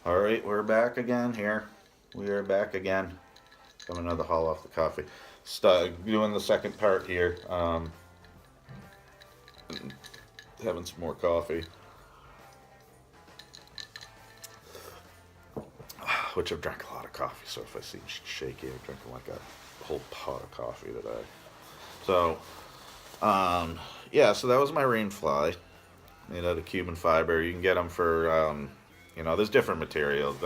All right, we're back again here. We are back again. Got another haul off the coffee. Doing the second part here. Having some more coffee, which I've drank a lot of coffee. So if I seem shaky, I'm drinking like a whole pot of coffee today. So, yeah. So that was my rain fly, made out of Cuban fiber. You can get them for, there's different materials.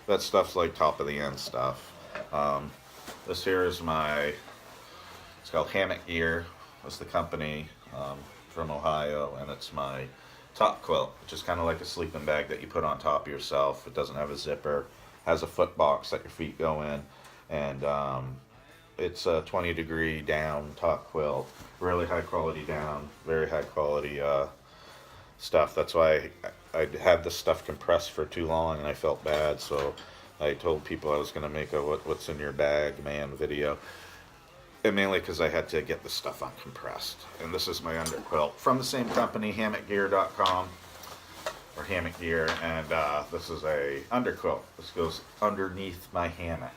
That stuff's like top of the end stuff. Um, this here is my. It's called Hammock Gear. That's the company from Ohio, and it's my top quilt, which is kind of like a sleeping bag that you put on top of yourself. It doesn't have a zipper. Has a foot box that your feet go in, and it's a 20-degree down top quilt. Really high quality down. Very high quality stuff. That's why I had this stuff compressed for too long, and I felt bad. So I told people I was going to make a "What's in Your Bag, Man" video, and mainly because I had to get the stuff uncompressed. And this is my underquilt from the same company, hammockgear.com, or Hammock Gear, and this is a underquilt. This goes underneath my hammock,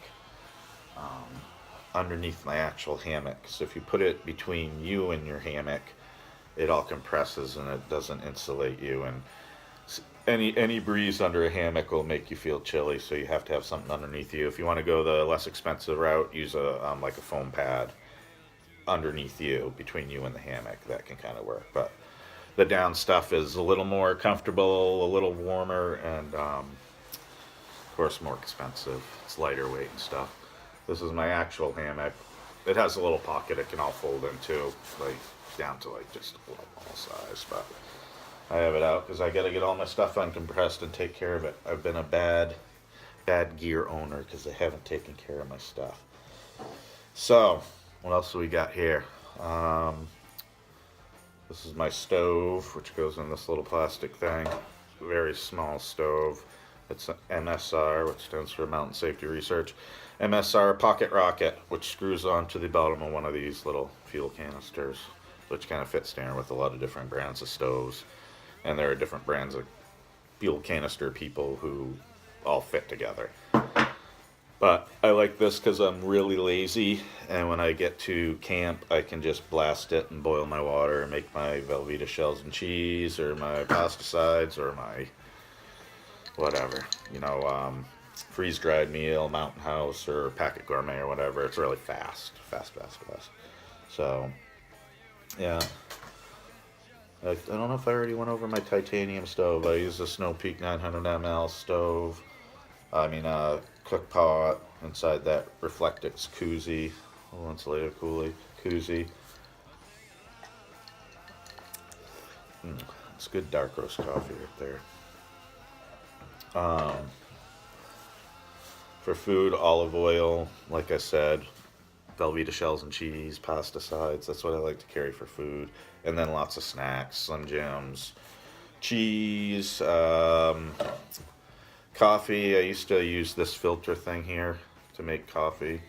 underneath my actual hammock. So if you put it between you and your hammock, it all compresses and it doesn't insulate you. And any breeze under a hammock will make you feel chilly. So you have to have something underneath you. If you want to go the less expensive route, use a like a foam pad underneath you, between you and the hammock. That can kind of work. But the down stuff is a little more comfortable, a little warmer, and of course more expensive. It's lighter weight and stuff. This is my actual hammock. It has a little pocket it can all fold into, like down to like just a little ball size. But I have it out because I got to get all my stuff uncompressed and take care of it. I've been a bad gear owner because I haven't taken care of my stuff. So, what else do we got here? This is my stove, which goes in this little plastic thing. Very small stove. It's an MSR, which stands for Mountain Safety Research. MSR Pocket Rocket, which screws onto the bottom of one of these little fuel canisters, which kind of fits there with a lot of different brands of stoves. And there are different brands of fuel canister people who all fit together. But I like this because I'm really lazy, and when I get to camp, I can just blast it and boil my water and make my Velveeta shells and cheese, or my pasta sides, or my whatever, freeze-dried meal, Mountain House, or Packet Gourmet, or whatever. It's really fast. So, yeah. I don't know if I already went over my titanium stove. I use a Snow Peak 900 ml stove. Cook pot. Inside that Reflectix koozie, little insulated koozie. It's good dark roast coffee right there. For food, olive oil, like I said, Velveeta shells and cheese, pasta sides. That's what I like to carry for food. And then lots of snacks, Slim Jims, cheese, coffee. I used to use this filter thing here to make coffee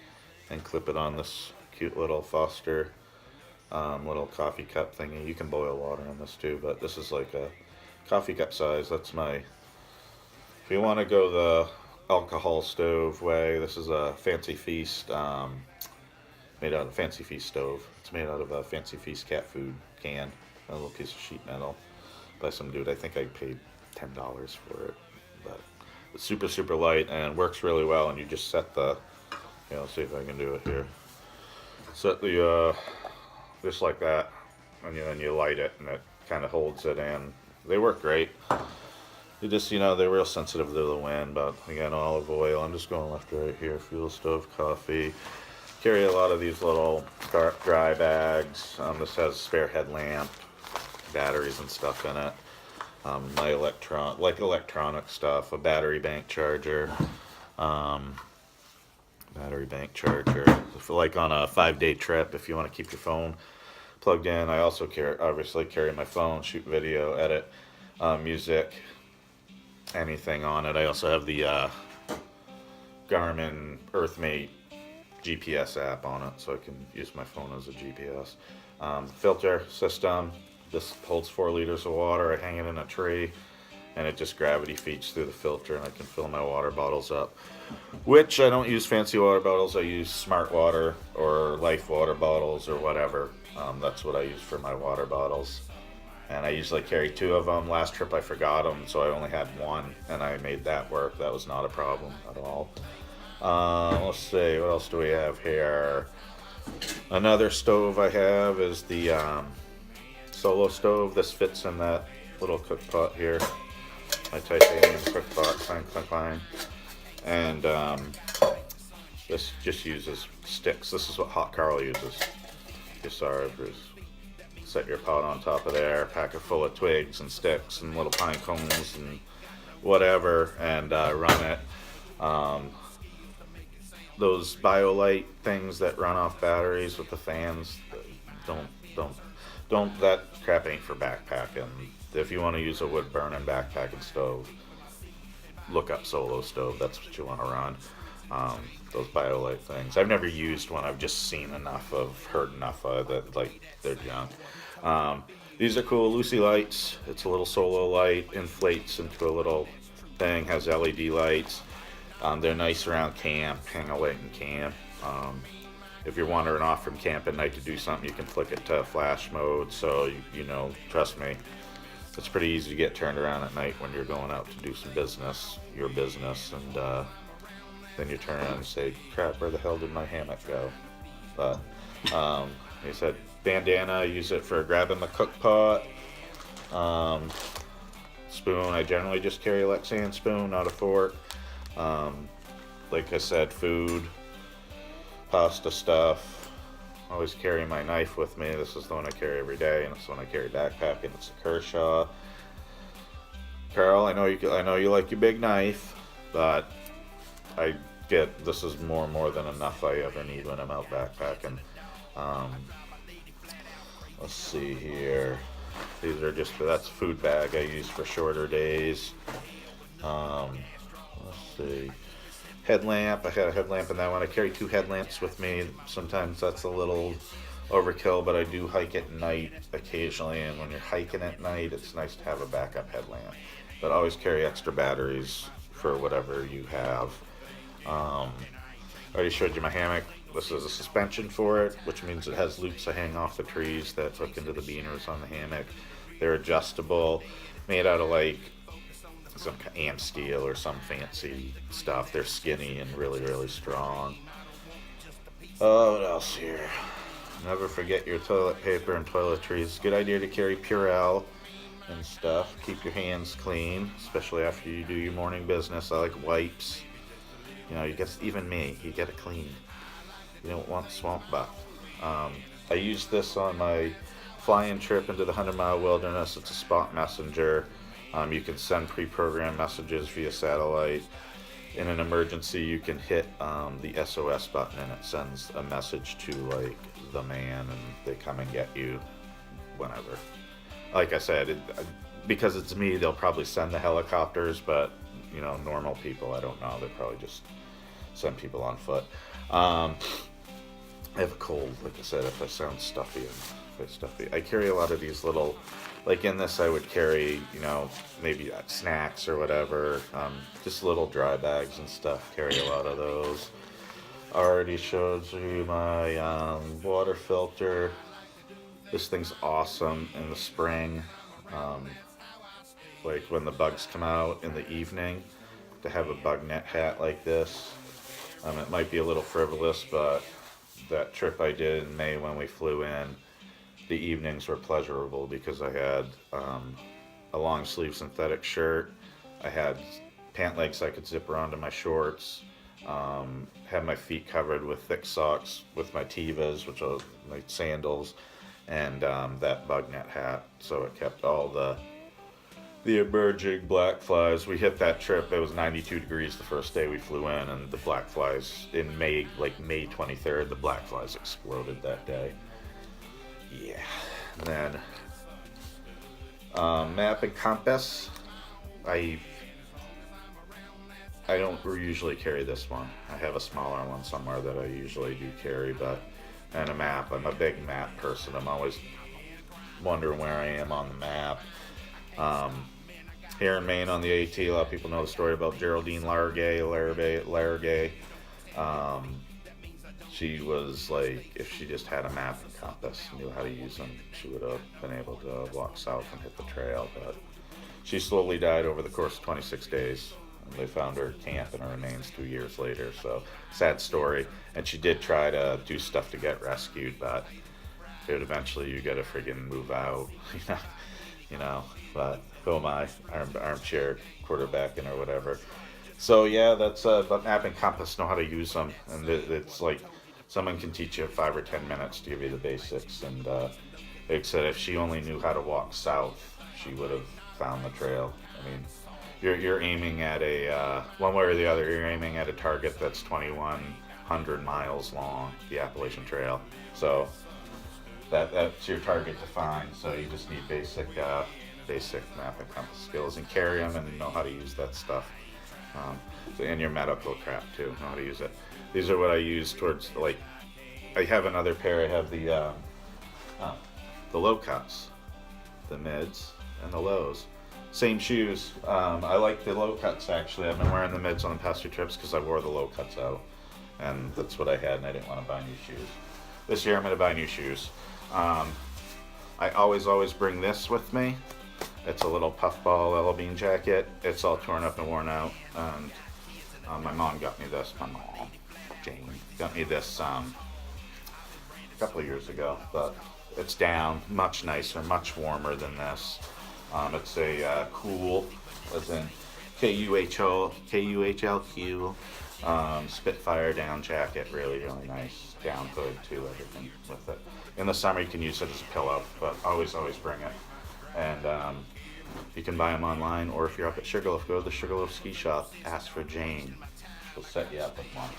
and clip it on this cute little Foster little coffee cup thingy. You can boil water in this too, but this is like a coffee cup size. That's my. If you want to go the alcohol stove way, this is a Fancy Feast made out of Fancy Feast stove. It's made out of a Fancy Feast cat food can, a little piece of sheet metal by some dude. I think I paid $10 for it, but it's super super light and works really well. And you just set the, let's see if I can do it here. Set the just like that, and then you light it, and it kind of holds it in. They work great. You just, they're real sensitive to the wind, but again, olive oil. I'm just going left to right here. Fuel stove, coffee. Carry a lot of these little dry bags. This has a spare headlamp, batteries and stuff in it. My electronic stuff, a battery bank charger. For like on a 5-day trip, if you want to keep your phone plugged in. I also carry my phone, shoot video, edit music, anything on it. I also have the Garmin EarthMate GPS app on it, so I can use my phone as a GPS. Filter system. This holds 4 liters of water. I hang it in a tree. and it just gravity feeds through the filter, and I can fill my water bottles up. Which I don't use fancy water bottles. I use Smart Water or Life water bottles or whatever. That's what I use for my water bottles. And I usually carry two of them. Last trip I forgot them, so I only had one, and I made that work. That was not a problem at all. Let's see, what else do we have here? Another stove I have is the Solo stove. This fits in that little cook pot here. My titanium cook pot, fine. And this just uses sticks. This is what Hot Carl uses. Set your pot on top of there, pack it full of twigs and sticks and little pine cones and whatever, and run it. Those BioLite things that run off batteries with the fans, don't. That crap ain't for backpacking. If you want to use a wood burning backpacking stove, look up Solo stove. That's what you want to run. Those BioLite things. I've never used one. I've just seen enough of, heard enough of that, like, they're junk. These are cool. Lucy lights. It's a little Solo light. Inflates into a little thing. Has LED lights. They're nice around camp. Hang a light in camp. If you're wandering off from camp at night to do something, you can flick it to flash mode. So, you know, trust me, it's pretty easy to get turned around at night when you're going out to do some business, your business, and then you turn around and say, crap, where the hell did my hammock go? But he said bandana, I use it for grabbing the cook pot. Spoon, I generally just carry a Lexan spoon, not a fork. Like I said, food, pasta stuff. Always carry my knife with me. This is the one I carry every day, and it's the one I carry backpacking. It's a Kershaw. Carl, I know you like your big knife, but this is more than enough I ever need when I'm out backpacking. Let's see here. These are that's a food bag I use for shorter days. Let's see. Headlamp. I had a headlamp in that one. I carry two headlamps with me. Sometimes that's a little overkill, but I do hike at night occasionally, and when you're hiking at night, it's nice to have a backup headlamp. But always carry extra batteries for whatever you have. I already showed you my hammock. This is a suspension for it, which means it has loops that hang off the trees that hook into the beaners on the hammock. They're adjustable, made out of like some amp steel or some fancy stuff. They're skinny and really, really strong. Oh, what else here? Never forget your toilet paper and toiletries. Good idea to carry Purell and stuff. Keep your hands clean, especially after you do your morning business. I like wipes. You know, even me, you get it clean. You don't want swamp butt. I used this on my fly-in trip into the 100-mile wilderness. It's a spot messenger. You can send pre-programmed messages via satellite. In an emergency, you can hit the SOS button, and it sends a message to like the man, and they come and get you whenever. Like I said, because it's me, they'll probably send the helicopters, but you know, normal people, I don't know. They probably just send people on foot. I have a cold, like I said, if I sound stuffy. I carry a lot of these little, like in this I would carry, you know, maybe snacks or whatever, just little dry bags and stuff, carry a lot of those. Already showed you my water filter. This thing's awesome in the spring, like when the bugs come out in the evening, to have a bug net hat like this. It might be a little frivolous, but that trip I did in May when we flew in, the evenings were pleasurable because I had a long sleeve synthetic shirt. I had pant legs I could zip around to my shorts. Had my feet covered with thick socks with my Tevas, which are my sandals, and that bug net hat. So it kept all the emerging black flies. We hit that trip, it was 92 degrees the first day we flew in, and the black flies in May, like May 23rd, the black flies exploded that day. Yeah. And then map and compass. I don't usually carry this one. I have a smaller one somewhere that I usually do carry, and a map. I'm a big map person. I'm always wondering where I am on the map. here in Maine on the AT. A lot of people know the story about Geraldine Larragay. She was like, if she just had a map and compass, knew how to use them, she would have been able to walk south and hit the trail. But she slowly died over the course of 26 days. And they found her camp and her remains 2 years later. So sad story. And she did try to do stuff to get rescued, but dude, eventually you gotta friggin' move out, you know. But who am I? Armchair quarterbacking or whatever. So yeah, that's but map and compass, know how to use them, and it's like someone can teach you 5 or 10 minutes to give you the basics. And like I said, if she only knew how to walk south, she would have found the trail. I mean, you're aiming at a one way or the other. You're aiming at a target that's 2,100 miles long, the Appalachian Trail. So that's your target to find. So you just need basic map and compass skills, and carry them and know how to use that stuff. And your medical crap too, know how to use it. These are what I use towards, like, I have another pair. I have the low cuts, the mids, and the lows. Same shoes. I like the low cuts actually. I've been wearing the mids on the past 2 trips because I wore the low cuts out, and that's what I had, and I didn't want to buy new shoes. This year I'm going to buy new shoes. I always bring this with me. It's a little puffball Ella Bean jacket. It's all torn up and worn out, and my mom got me this. My mom, Jane, got me this a couple of years ago, but it's down, much nicer, much warmer than this. It's a cool, as in KUHLQ, Spitfire down jacket, really nice. Down hood too, everything with it. In the summer you can use it as a pillow, but always bring it. And you can buy them online, or if you're up at Sugarloaf, go to the Sugarloaf Ski Shop, ask for Jane. She'll set you up with one.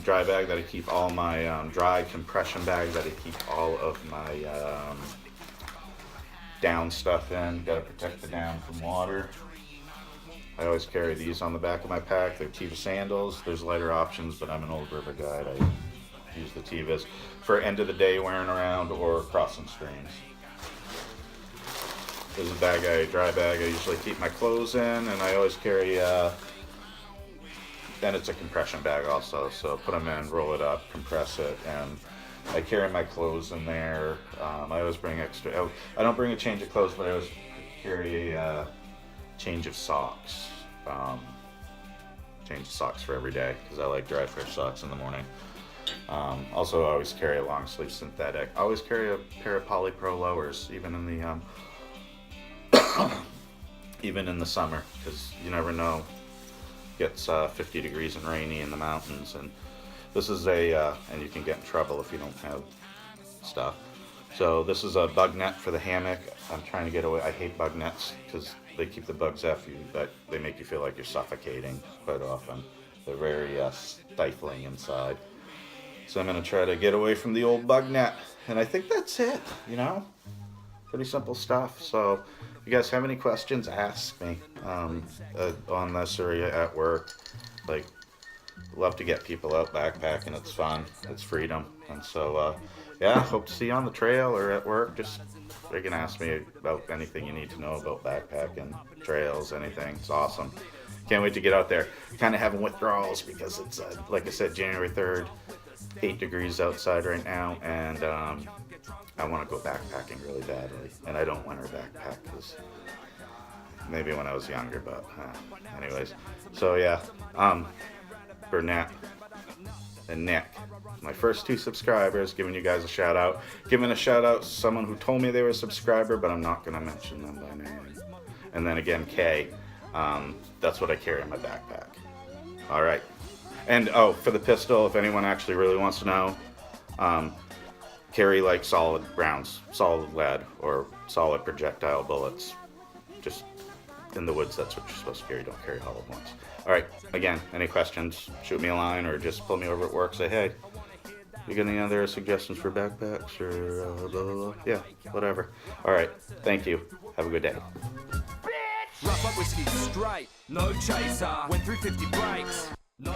Dry bag that I keep all my, dry compression bag that I keep all of my down stuff in. Gotta protect the down from water. I always carry these on the back of my pack. They're Teva sandals. There's lighter options, but I'm an old river guide. I use the Tevas for end of the day wearing around or crossing streams. There's a dry bag I usually keep my clothes in, and I always carry, then it's a compression bag also, so put them in, roll it up, compress it, and I carry my clothes in there. I always bring extra, I don't bring a change of clothes, but I always carry a change of socks. Change of socks for every day, because I like dry, fresh socks in the morning. Also, I always carry a long sleeve synthetic. I always carry a pair of Polypro lowers, even in the even in the summer, because you never know. It gets 50 degrees and rainy in the mountains, and this is and you can get in trouble if you don't have stuff. So this is a bug net for the hammock. I'm trying to get away. I hate bug nets because they keep the bugs after you, but they make you feel like you're suffocating quite often. They're very stifling inside. So I'm going to try to get away from the old bug net, and I think that's it, Pretty simple stuff. So if you guys have any questions, ask me on this or at work. Like, love to get people out backpacking. It's fun. It's freedom. And so, yeah, hope to see you on the trail or at work. Just you can ask me about anything you need to know about backpacking, trails, anything. It's awesome. Can't wait to get out there. Kind of having withdrawals because it's, like I said, January 3rd, 8 degrees outside right now, and I want to go backpacking really badly. And I don't winter backpack because maybe when I was younger, but anyways. So yeah, Burnett and Nick, my first 2 subscribers, giving you guys a shout out. Giving a shout out to someone who told me they were a subscriber, but I'm not going to mention them by name. And then again, Kay, that's what I carry in my backpack. All right. And for the pistol, if anyone actually really wants to know, carry like solid rounds, solid lead, or solid projectile bullets. Just in the woods, that's what you're supposed to carry. Don't carry hollow points. All right. Again, any questions, shoot me a line or just pull me over at work. Say, hey, you got any other suggestions for backpacks or blah, blah, blah? Yeah, whatever. All right. Thank you. Have a good day. Rough up whiskey straight, no chaser. Went through 50 breaks, no.